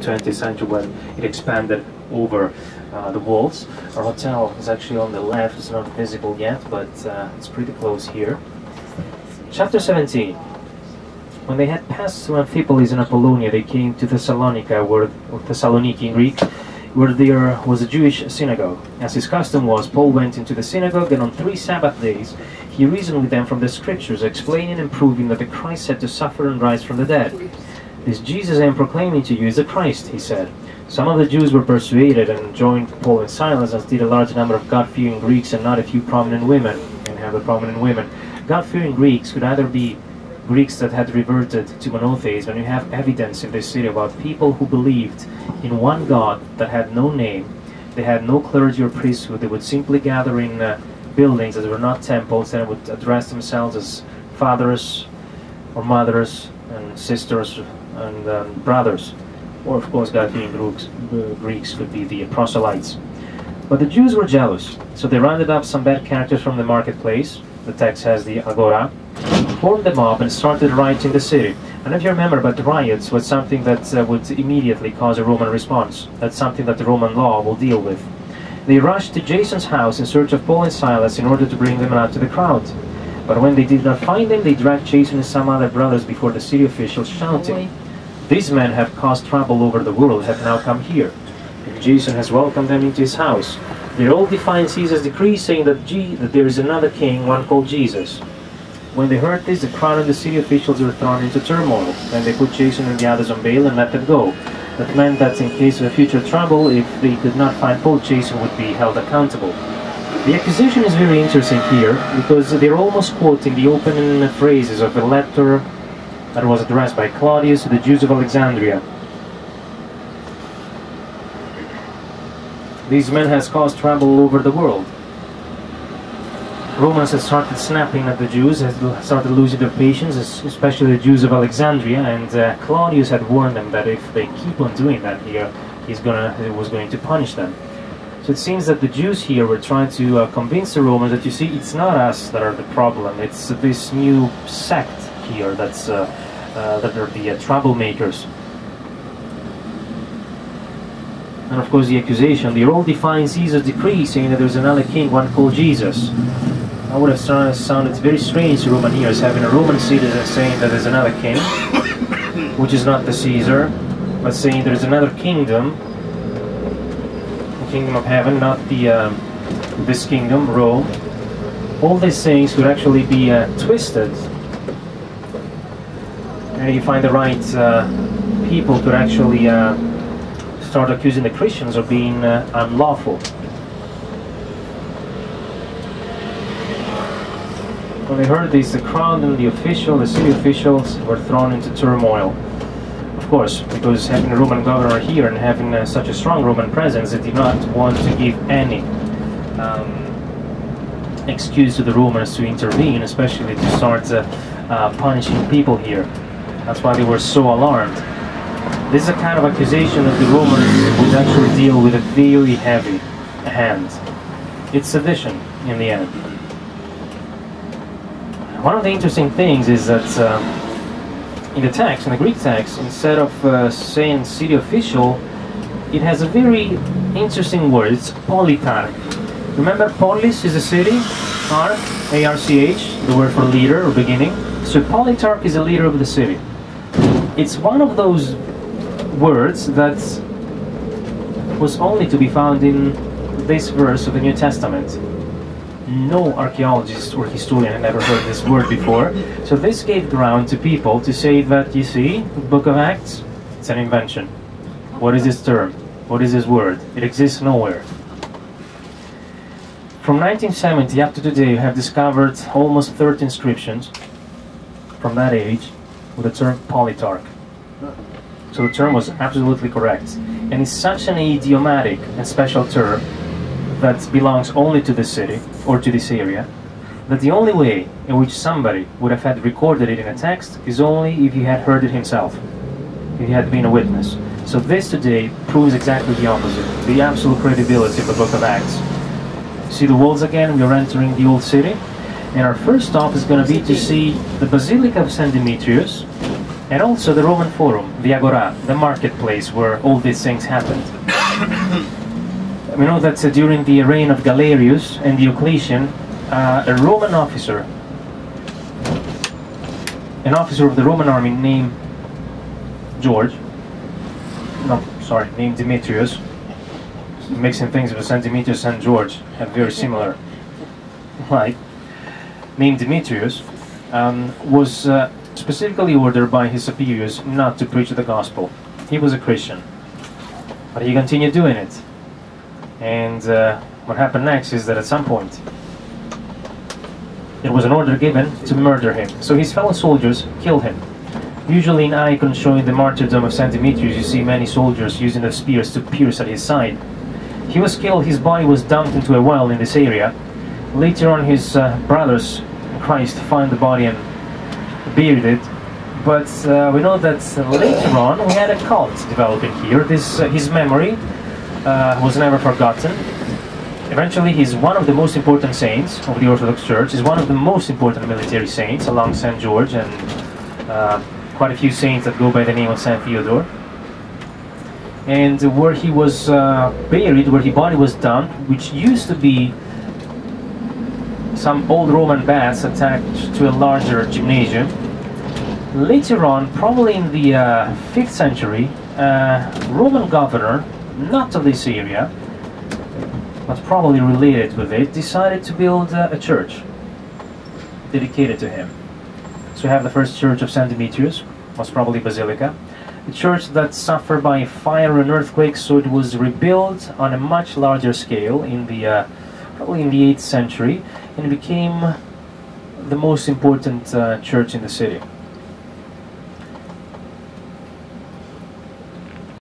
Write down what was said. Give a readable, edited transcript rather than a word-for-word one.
20th century when it expanded over the walls. Our hotel is actually on the left. It's not visible yet, but it's pretty close here. Chapter 17. When they had passed through Amphipolis and Apollonia, they came to Thessalonica, or Thessaloniki in Greek, where there was a Jewish synagogue. As his custom was, Paul went into the synagogue, and on 3 Sabbath days he reasoned with them from the Scriptures, explaining and proving that the Christ had to suffer and rise from the dead. This Jesus I am proclaiming to you is the Christ, he said. Some of the Jews were persuaded and joined Paul and Silas, as did a large number of God-fearing Greeks and not a few prominent women. And have the prominent women. God-fearing Greeks could either be Greeks that had reverted to monotheism, and you have evidence in this city about people who believed in one God that had no name. They had no clergy or priesthood. They would simply gather in buildings that were not temples, and would address themselves as fathers or mothers and sisters and brothers. Or of course God-fearing Greeks could be the proselytes. But the Jews were jealous, so they rounded up some bad characters from the marketplace. The text has the agora, formed them up and started rioting in the city. And if you remember, but the riots was something that would immediately cause a Roman response. That's something that the Roman law will deal with. They rushed to Jason's house in search of Paul and Silas in order to bring them out to the crowd. But when they did not find them, they dragged Jason and some other brothers before the city officials, shouting, "These men have caused trouble over the world, have now come here." And Jason has welcomed them into his house. They all defied Caesar's decree, saying that there is another king, one called Jesus. When they heard this, the crowd and the city officials were thrown into turmoil. Then they put Jason and the others on bail and let them go. That meant that in case of future trouble, if they could not find Paul, Jason would be held accountable. The accusation is very interesting here, because they're almost quoting the opening phrases of a letter that was addressed by Claudius to the Jews of Alexandria. These men has caused trouble all over the world. Romans had started snapping at the Jews, had started losing their patience, especially the Jews of Alexandria, and Claudius had warned them that if they keep on doing that here, he was going to punish them. So it seems that the Jews here were trying to convince the Romans that, you see, it's not us that are the problem, it's this new sect here that are the troublemakers. And of course the accusation, they're all defying Caesar's decree, saying that there's another king, one called Jesus. I would have sounded very strange to Roman ears, having a Roman citizen saying that there's another king, which is not the Caesar, but saying there's another kingdom, the kingdom of heaven, not this kingdom, Rome. All these sayings could actually be twisted, and you find the right people could actually start accusing the Christians of being unlawful. When they heard this, the crowd and the city officials were thrown into turmoil. Of course, because having a Roman governor here and having such a strong Roman presence, they did not want to give any excuse to the Romans to intervene, especially to start punishing people here. That's why they were so alarmed. This is a kind of accusation that the Romans would actually deal with a very heavy hand. It's sedition in the end. One of the interesting things is that in the text, in the Greek text, instead of saying city official, it has a very interesting word. It's politarch. Remember, polis is a city, arch, A-R-C-H, the word for leader or beginning. So politarch is a leader of the city. It's one of those words that was only to be found in this verse of the New Testament. No archaeologist or historian had ever heard this word before, so this gave ground to people to say that, you see, the Book of Acts, it's an invention. What is this term? What is this word? It exists nowhere. From 1970 up to today, you have discovered almost 30 inscriptions from that age with the term politarch. So the term was absolutely correct. And it's such an idiomatic and special term that belongs only to this city, or to this area, that the only way in which somebody would have had recorded it in a text is only if he had heard it himself, if he had been a witness. So this today proves exactly the opposite, the absolute credibility of the Book of Acts. See the walls again, we are entering the old city, and our first stop is going to be to see the Basilica of St. Demetrius and also the Roman Forum, the Agora, the marketplace where all these things happened. We know that during the reign of Galerius and Diocletian, a Roman officer, an officer of the Roman army named named Demetrius, mixing things with Saint Demetrius and George have very similar, right? Named Demetrius was specifically ordered by his superiors not to preach the gospel. He was a Christian, but he continued doing it. And what happened next is that at some point there was an order given to murder him. So his fellow soldiers killed him. Usually in icons showing the martyrdom of Saint Demetrius, you see many soldiers using their spears to pierce at his side. He was killed, his body was dumped into a well in this area. Later on, his brothers in Christ found the body and buried it. But we know that later on we had a cult developing here. His memory was never forgotten. Eventually, he's one of the most important saints of the Orthodox Church. He's one of the most important military saints, along St. George and quite a few saints that go by the name of St. Theodore. And where he was buried, where his body was dumped, which used to be some old Roman baths attached to a larger gymnasium. Later on, probably in the 5th century, Roman governor, not of this area, but probably related with it, decided to build a church dedicated to him. So we have the first church of St. Demetrius, most probably Basilica, a church that suffered by fire and earthquakes, so it was rebuilt on a much larger scale in the probably in the 8th century, and it became the most important church in the city.